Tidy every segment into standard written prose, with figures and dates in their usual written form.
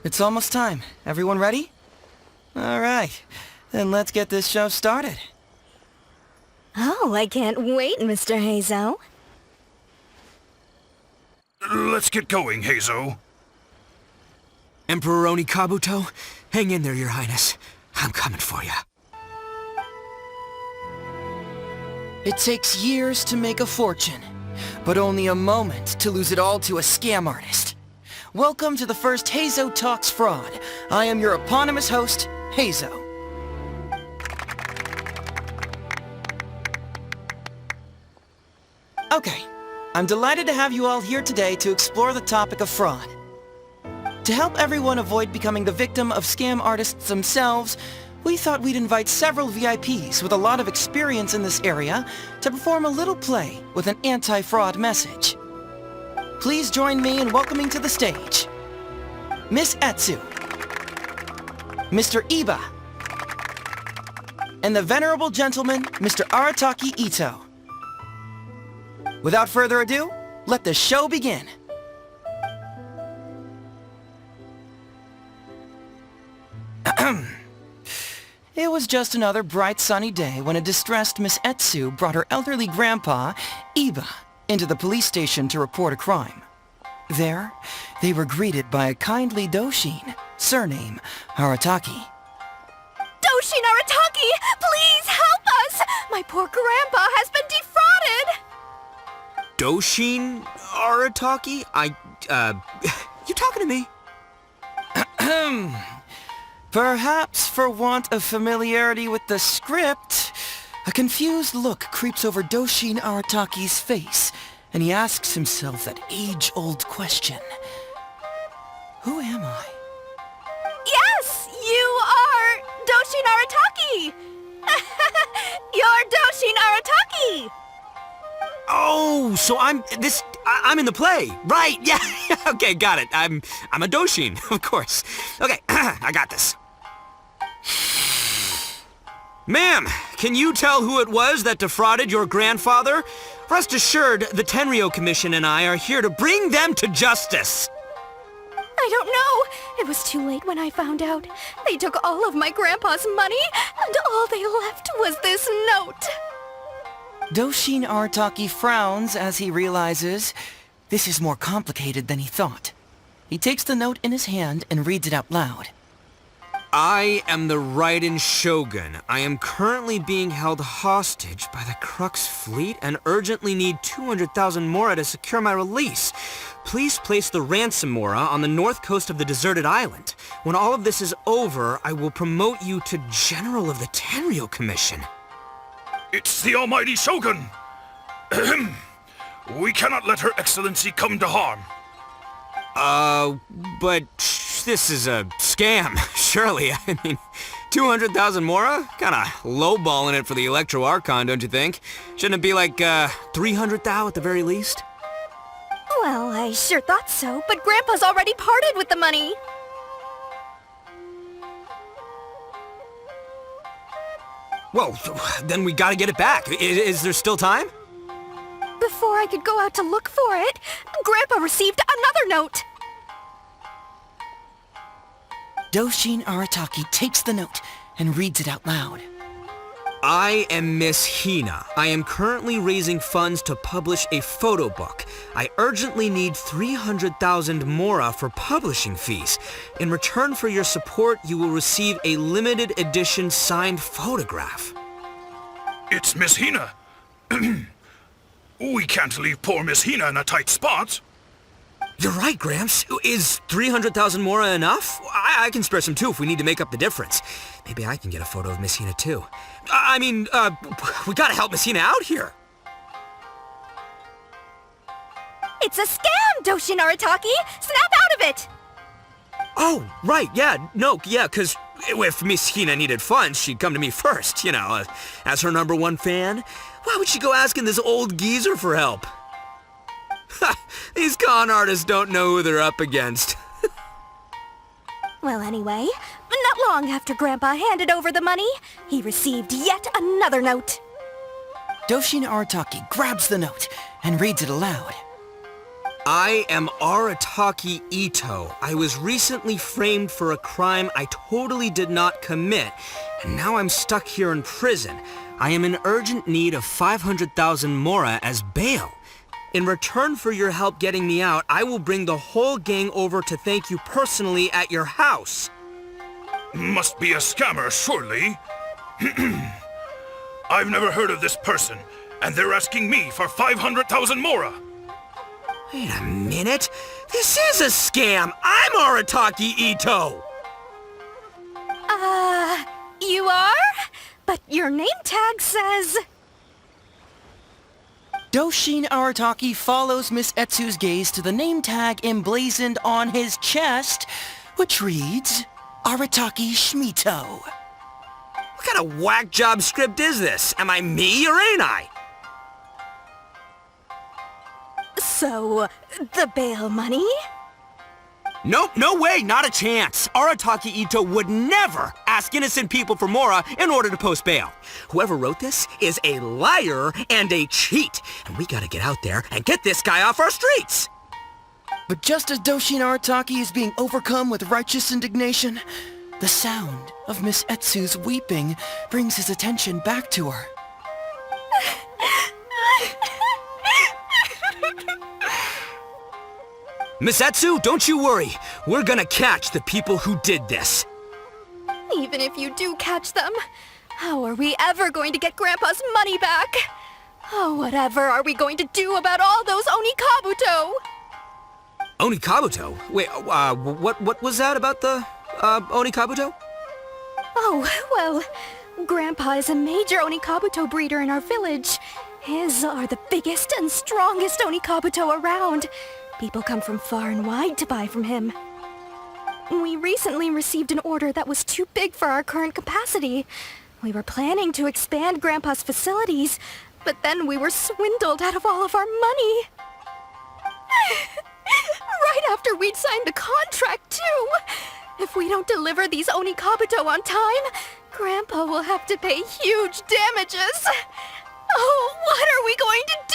It's almost time. Everyone ready? All right. Then let's get this show started. Oh, I can't wait, Mr. Heizou. Let's get going, Heizou. Emperor Oni Kabuto, hang in there, Your Highness. I'm coming for you. It takes years to make a fortune, but only a moment to lose it all to a scam artist. Welcome to the first Heizou Talks Fraud. I am your eponymous host, Heizou. Okay, I'm delighted to have you all here today to explore the topic of fraud. To help everyone avoid becoming the victim of scam artists themselves, we thought we'd invite several VIPs with a lot of experience in this area to perform a little play with an anti-fraud message. Please join me in welcoming to the stage Miss Etsu, Mr. Iba, and the venerable gentleman, Mr. Arataki Itto. Without further ado, let the show begin. It was just another bright sunny day when a distressed Miss Etsu brought her elderly grandpa, Iba, into the police station to report a crime. There, they were greeted by a kindly Doshin, surname Arataki. Doshin Arataki, please help us! My poor grandpa has been defrauded! Doshin Arataki? You talking to me? Perhaps for want of familiarity with the script, a confused look creeps over Doshin Arataki's face, and he asks himself that age-old question. Who am I? Yes, you are Doshin Arataki! You're Doshin Arataki! Oh, so I'm in the play. Right, yeah. Okay, got it. I'm a Doshin, of course. Okay, I got this. Ma'am, can you tell who it was that defrauded your grandfather? Rest assured, the Tenryo Commission and I are here to bring them to justice. I don't know. It was too late when I found out. They took all of my grandpa's money, and all they left was this note. Doshin Arataki frowns as he realizes this is more complicated than he thought. He takes the note in his hand and reads it out loud. I am the Raiden Shogun. I am currently being held hostage by the Crux fleet and urgently need 200,000 mora to secure my release. Please place the ransom mora on the north coast of the deserted island. When all of this is over, I will promote you to General of the Tenryo Commission. It's the almighty Shogun! We cannot let Her Excellency come to harm. But this is a scam, surely. I mean, 200,000 mora? Kinda lowballing it for the Electro Archon, don't you think? Shouldn't it be like, 300 thou at the very least? Well, I sure thought so, but Grandpa's already parted with the money. Well, then we gotta get it back. Is there still time? Before I could go out to look for it, Grandpa received another note. Doshin Arataki takes the note and reads it out loud. I am Miss Hina. I am currently raising funds to publish a photo book. I urgently need 300,000 mora for publishing fees. In return for your support, you will receive a limited edition signed photograph. It's Miss Hina. We can't leave poor Miss Hina in a tight spot. You're right, Gramps. Is 300,000 mora enough? I can spare some too if we need to make up the difference. Maybe I can get a photo of Miss Hina too. We gotta help Miss Hina out here. It's a scam, Doshin Arataki! Snap out of it! Oh, right, cause if Miss Hina needed funds, she'd come to me first, as her #1 fan. Why would she go asking this old geezer for help? These con artists don't know who they're up against. Well, anyway, not long after Grandpa handed over the money, he received yet another note. Doshin Arataki grabs the note and reads it aloud. I am Arataki Itto. I was recently framed for a crime I totally did not commit, and now I'm stuck here in prison. I am in urgent need of 500,000 mora as bail. In return for your help getting me out, I will bring the whole gang over to thank you personally at your house. Must be a scammer, surely. I've never heard of this person, and they're asking me for 500,000 mora. Wait a minute. This is a scam. I'm Arataki Itto. You are? But your name tag says... Doshin Arataki follows Miss Etsu's gaze to the name tag emblazoned on his chest, which reads, Arataki Shmito. What kind of whack job script is this? Am I me or ain't I? So, the bail money? Nope, no way, not a chance. Arataki Itto would never ask innocent people for mora in order to post bail. Whoever wrote this is a liar and a cheat, and we gotta get out there and get this guy off our streets. But just as Doshin Arataki is being overcome with righteous indignation, the sound of Miss Etsu's weeping brings his attention back to her. Miss Etsu, don't you worry. We're gonna catch the people who did this. Even if you do catch them, how are we ever going to get Grandpa's money back? Oh, whatever are we going to do about all those Onikabuto? Onikabuto? Wait, what was that about the, Onikabuto? Oh, well, Grandpa is a major Onikabuto breeder in our village. His are the biggest and strongest Onikabuto around. People come from far and wide to buy from him. We recently received an order that was too big for our current capacity. We were planning to expand Grandpa's facilities, but then we were swindled out of all of our money. Right after we'd signed the contract, too. If we don't deliver these Onikabuto on time, Grandpa will have to pay huge damages. Oh, what are we going to do?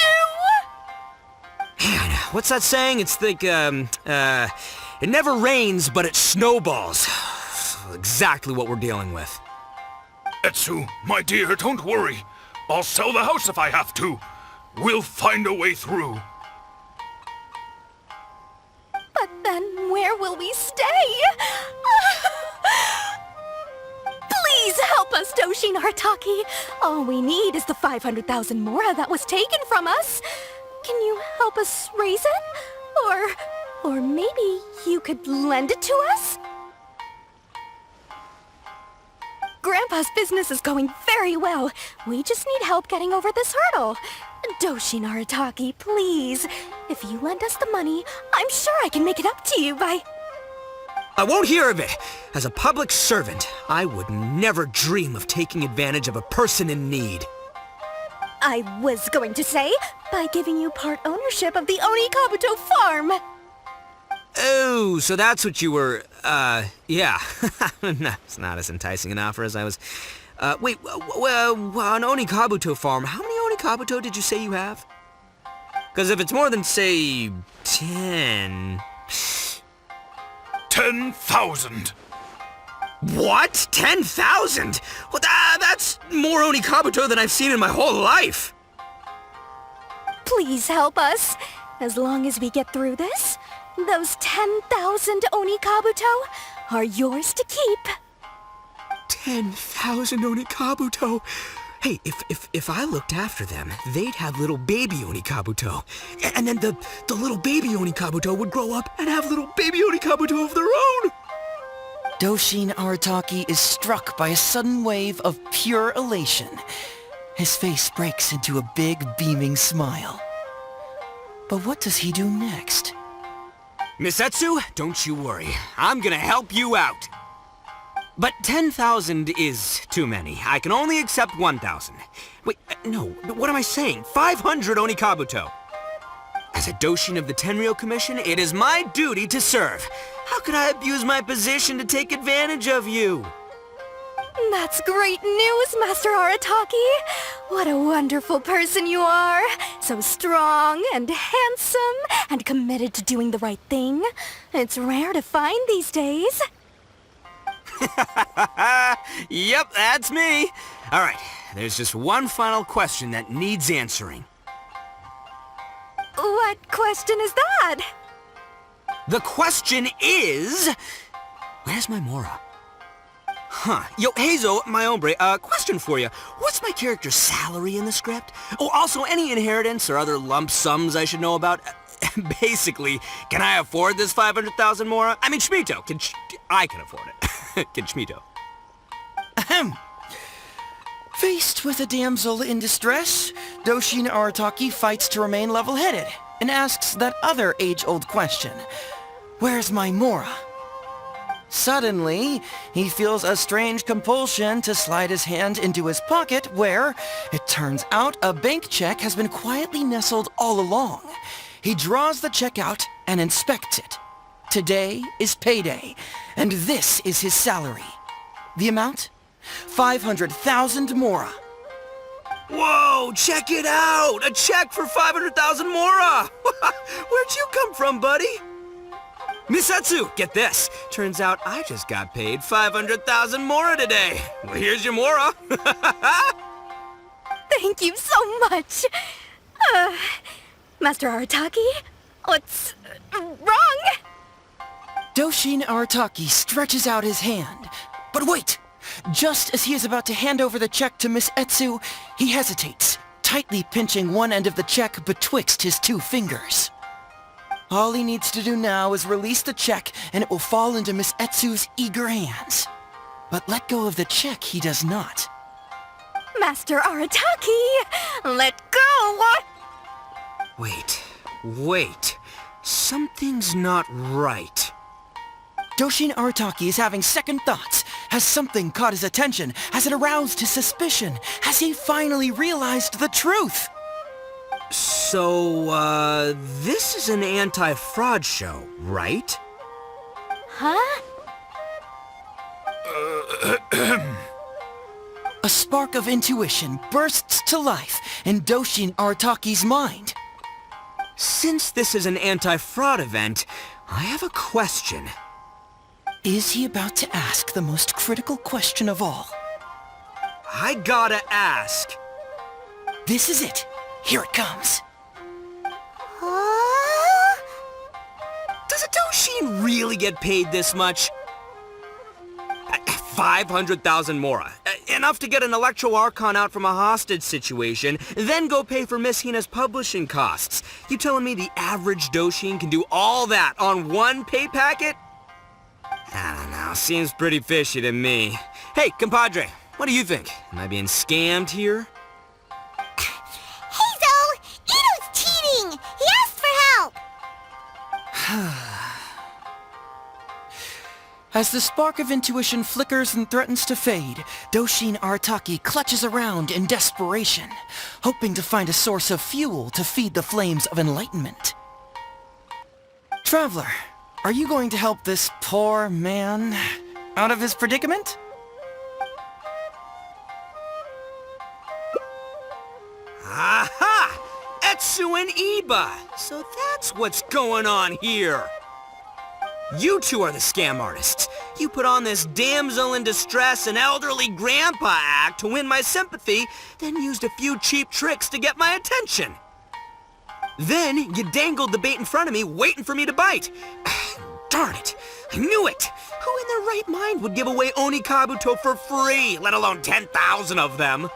Man, what's that saying? It's like, it never rains, but it snowballs. Exactly what we're dealing with. Etsu, my dear, don't worry. I'll sell the house if I have to. We'll find a way through. But then where will we stay? Please help us, Doshin Arataki. All we need is the 500,000 mora that was taken from us. Can you help us raise it? Or maybe you could lend it to us? Grandpa's business is going very well. We just need help getting over this hurdle. Doshin Arataki, please. If you lend us the money, I'm sure I can make it up to you by... I won't hear of it. As a public servant, I would never dream of taking advantage of a person in need. I was going to say, by giving you part ownership of the Onikabuto farm. Oh, so that's what you were, yeah. It's not as enticing an offer as I was... wait, an Onikabuto farm, how many Onikabuto did you say you have? Because if it's more than, say, 10... 10,000. What? 10,000? Well, that's more Onikabuto than I've seen in my whole life. Please help us. As long as we get through this, those 10,000 Onikabuto are yours to keep. 10,000 Onikabuto? Hey, if I looked after them, they'd have little baby Onikabuto. And then the little baby Onikabuto would grow up and have little baby Onikabuto of their own. Doshin Arataki is struck by a sudden wave of pure elation. His face breaks into a big, beaming smile. But what does he do next? Miss Etsu, don't you worry. I'm gonna help you out. But 10,000 is too many. I can only accept 1,000. Wait, no, what am I saying? 500 Onikabuto. As a Doshin of the Tenryou Commission, it is my duty to serve. How could I abuse my position to take advantage of you? That's great news, Master Arataki. What a wonderful person you are. So strong and handsome and committed to doing the right thing. It's rare to find these days. Yep, that's me. All right, there's just one final question that needs answering. What question is that? The question is... Where's my Mora? Huh. Yo, Heizou, my hombre, question for you. What's my character's salary in the script? Oh, also, any inheritance or other lump sums I should know about? Basically, can I afford this 500,000 Mora? I mean, Schmito, I can afford it. Can Schmito? Ahem. Faced with a damsel in distress, Doshin Arataki fights to remain level-headed and asks that other age-old question. Where's my Mora? Suddenly, he feels a strange compulsion to slide his hand into his pocket where, it turns out, a bank check has been quietly nestled all along. He draws the check out and inspects it. Today is payday, and this is his salary. The amount? 500,000 Mora. Whoa, check it out! A check for 500,000 Mora! Where'd you come from, buddy? Misatsu, get this. Turns out I just got paid 500,000 Mora today. Well, here's your Mora. Thank you so much. Master Arataki, what's wrong? Doshin Arataki stretches out his hand. But wait! Just as he is about to hand over the check to Miss Etsu, he hesitates, tightly pinching one end of the check betwixt his two fingers. All he needs to do now is release the check, and it will fall into Miss Etsu's eager hands. But let go of the check he does not. Master Arataki, let go! Wait. Something's not right. Doshin Arataki is having second thoughts. Has something caught his attention? Has it aroused his suspicion? Has he finally realized the truth? So, this is an anti-fraud show, right? Huh? A spark of intuition bursts to life in Doshin Arataki's mind. Since this is an anti-fraud event, I have a question. Is he about to ask the most critical question of all? I gotta ask. This is it. Here it comes. Does a Doshin really get paid this much? 500,000 Mora. Enough to get an Electro Archon out from a hostage situation, then go pay for Miss Hina's publishing costs. You telling me the average Doshin can do all that on one pay packet? I don't know, seems pretty fishy to me. Hey, compadre, what do you think? Am I being scammed here? Heizou! Itto's cheating! He asked for help! As the spark of intuition flickers and threatens to fade, Doshin Arataki clutches around in desperation, hoping to find a source of fuel to feed the flames of enlightenment. Traveler, are you going to help this poor man out of his predicament? Aha! Etsu and Iba! So that's what's going on here! You two are the scam artists. You put on this damsel in distress and elderly grandpa act to win my sympathy, then used a few cheap tricks to get my attention. Then you dangled the bait in front of me, waiting for me to bite. Darn it! I knew it! Who in their right mind would give away Oni Kabuto for free, let alone 10,000 of them?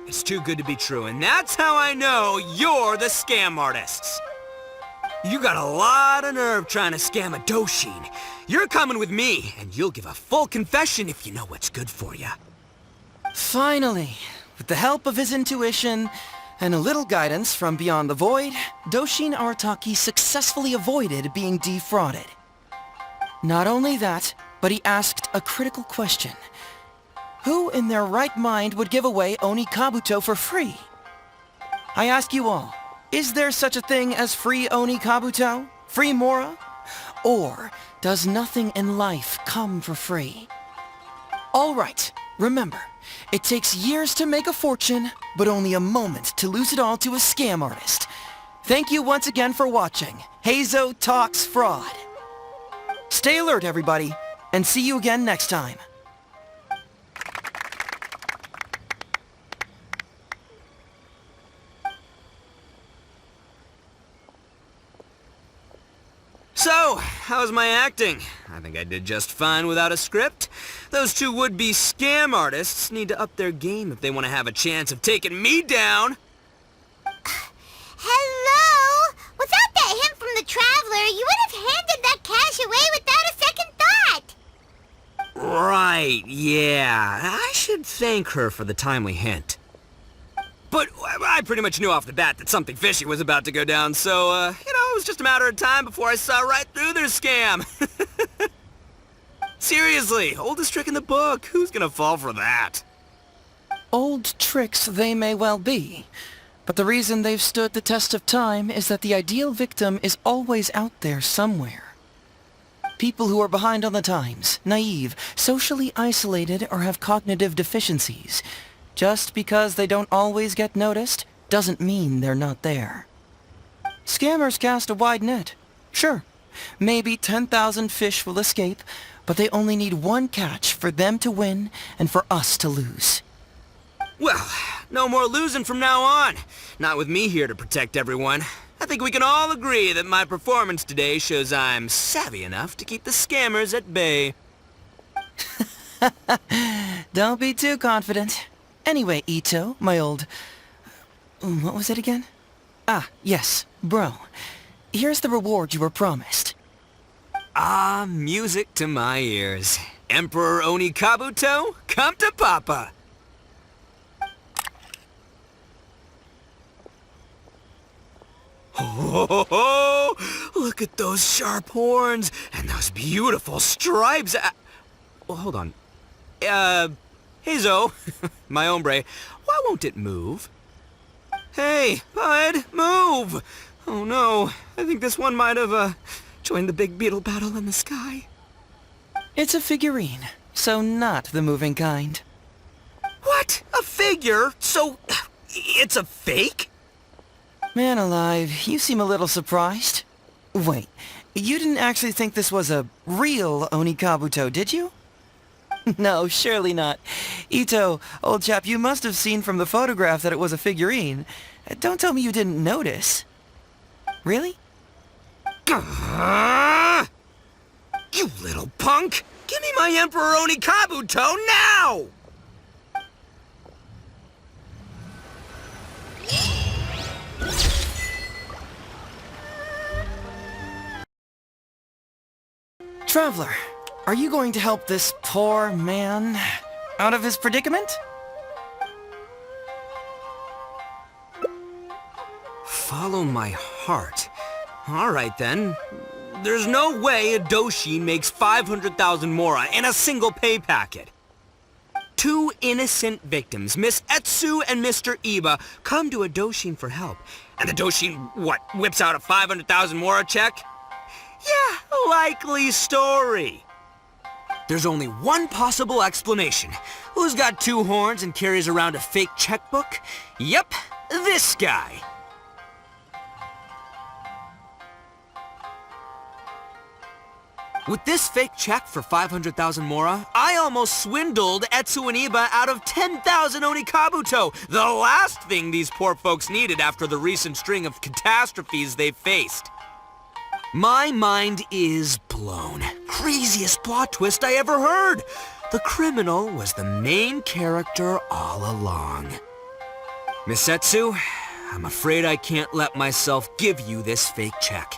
It's too good to be true, and that's how I know you're the scam artists. You got a lot of nerve trying to scam a Doshin. You're coming with me, and you'll give a full confession if you know what's good for you. Finally, with the help of his intuition and a little guidance from beyond the void, Doshin Arataki successfully avoided being defrauded. Not only that, but he asked a critical question. Who in their right mind would give away Oni Kabuto for free? I ask you all, is there such a thing as free Oni Kabuto? Free Mora? Or does nothing in life come for free? All right, remember, it takes years to make a fortune, but only a moment to lose it all to a scam artist. Thank you once again for watching Heizou Talks Fraud. Stay alert, everybody, and see you again next time. So, how's my acting? I think I did just fine without a script. Those two would-be scam artists need to up their game if they want to have a chance of taking me down. Hello? Without that hint from the traveler, you would have handed that cash away without a second thought. Right, yeah. I should thank her for the timely hint. But I pretty much knew off the bat that something fishy was about to go down, so, it was just a matter of time before I saw right through their scam. Seriously, oldest trick in the book. Who's gonna fall for that? Old tricks they may well be, but the reason they've stood the test of time is that the ideal victim is always out there somewhere. People who are behind on the times, naive, socially isolated, or have cognitive deficiencies. Just because they don't always get noticed doesn't mean they're not there. Scammers cast a wide net. Sure, maybe 10,000 fish will escape, but they only need one catch for them to win and for us to lose. Well, no more losing from now on. Not with me here to protect everyone. I think we can all agree that my performance today shows I'm savvy enough to keep the scammers at bay. Don't be too confident. Anyway, Itto, my old... what was it again? Ah, yes, bro. Here's the reward you were promised. Ah, music to my ears. Emperor Oni Kabuto, come to Papa! Oh, look at those sharp horns and those beautiful stripes. Well, hold on. Heizou, my hombre, why won't it move? Hey, bud, move! Oh no, I think this one might have, joined the big beetle battle in the sky. It's a figurine, so not the moving kind. What? A figure? So, it's a fake? Man alive, you seem a little surprised. Wait, you didn't actually think this was a real Oni Kabuto, did you? No, surely not. Itto, old chap, you must have seen from the photograph that it was a figurine. Don't tell me you didn't notice. Really? You little punk! Give me my Emperor Oni Kabuto now! Traveler, are you going to help this poor man out of his predicament? Follow my heart. All right, then. There's no way a Doshin makes 500,000 mora in a single pay packet. Two innocent victims, Miss Etsu and Mr. Iba, come to a Doshin for help. And the Doshin, what, whips out a 500,000 mora check? Yeah, likely story. There's only one possible explanation. Who's got two horns and carries around a fake checkbook? Yep, this guy. With this fake check for 500,000 mora, I almost swindled Etsu and Iba out of 10,000 Oni Kabuto, the last thing these poor folks needed after the recent string of catastrophes they faced. My mind is blown. Craziest plot twist I ever heard. The criminal was the main character all along. Miss Etsu, I'm afraid I can't let myself give you this fake check.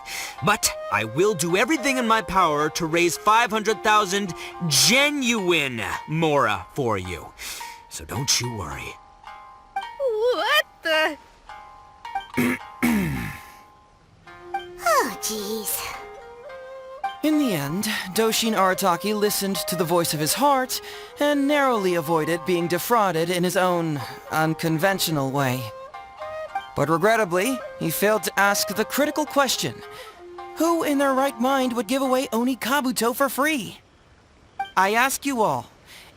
But I will do everything in my power to raise 500,000 genuine mora for you. So don't you worry. What the... Oh, jeez. In the end, Doshin Arataki listened to the voice of his heart and narrowly avoided being defrauded in his own unconventional way. But regrettably, he failed to ask the critical question: who in their right mind would give away Oni Kabuto for free? I ask you all,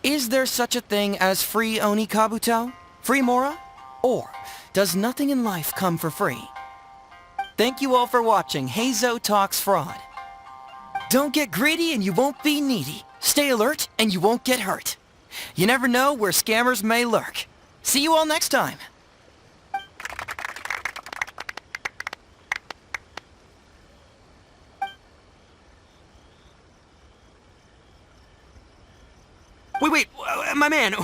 Is there such a thing as free Oni Kabuto? Free Mora? Or does nothing in life come for free? Thank you all for watching Heizou Talks Fraud. Don't get greedy and you won't be needy. Stay alert and you won't get hurt. You never know where scammers may lurk. See you all next time. Wait, my man,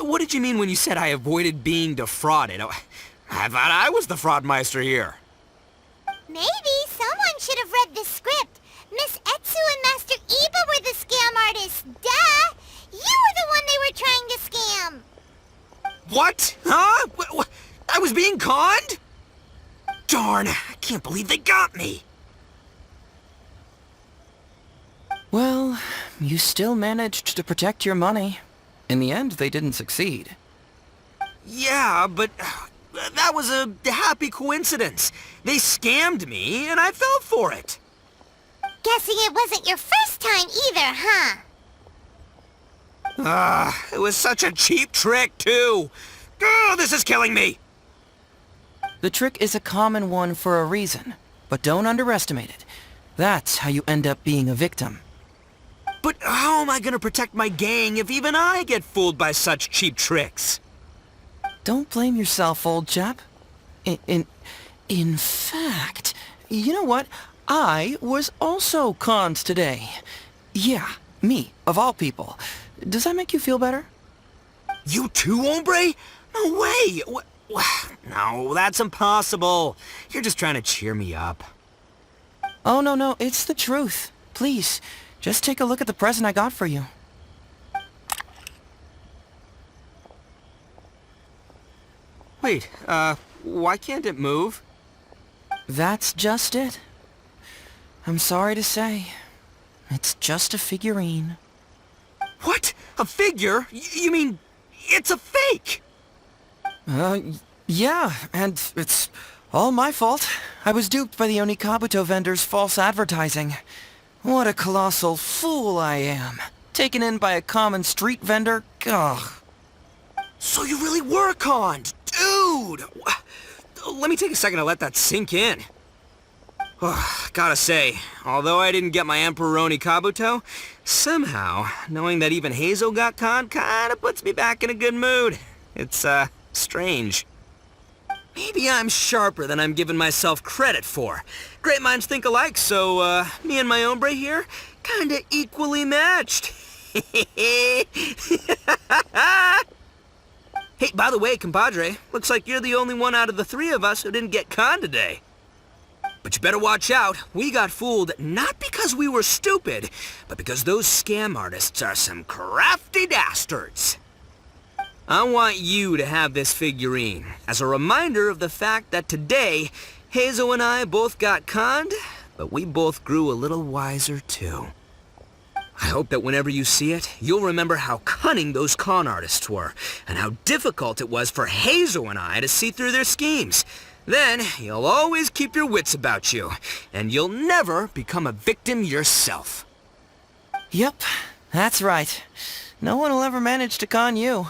what did you mean when you said I avoided being defrauded? I thought I was the fraudmeister here. Maybe someone should have read the script. Miss Etsu and Master Iba were the scam artists. Duh! You were the one they were trying to scam. What? Huh? I was being conned? Darn, I can't believe they got me. Well, you still managed to protect your money. In the end, they didn't succeed. Yeah, but that was a happy coincidence. They scammed me, and I fell for it. Guessing it wasn't your first time either, huh? It was such a cheap trick, too. Oh, this is killing me. The trick is a common one for a reason, but don't underestimate it. That's how you end up being a victim. But how am I gonna protect my gang if even I get fooled by such cheap tricks? Don't blame yourself, old chap. In fact, you know what? I was also conned today. Yeah, me, of all people. Does that make you feel better? You too, hombre? No way! No, that's impossible. You're just trying to cheer me up. Oh, no, it's the truth. Please, just take a look at the present I got for you. Wait, why can't it move? That's just it. I'm sorry to say, it's just a figurine. What? A figure? You mean it's a fake? Yeah, and it's all my fault. I was duped by the Onikabuto vendor's false advertising. What a colossal fool I am. Taken in by a common street vendor? Ugh. So you really were conned, dude! Let me take a second to let that sink in. Gotta say, although I didn't get my Emperor Onikabuto, somehow, knowing that even Heizou got conned kinda puts me back in a good mood. It's, strange. Maybe I'm sharper than I'm giving myself credit for. Great minds think alike, so, me and my hombre here, kinda equally matched. Hey, by the way, compadre, looks like you're the only one out of the three of us who didn't get conned today. But you better watch out. We got fooled not because we were stupid, but because those scam artists are some crafty dastards. I want you to have this figurine as a reminder of the fact that today, Heizou and I both got conned, but we both grew a little wiser too. I hope that whenever you see it, you'll remember how cunning those con artists were, and how difficult it was for Heizou and I to see through their schemes. Then, you'll always keep your wits about you, and you'll never become a victim yourself. Yep, that's right. No one will ever manage to con you.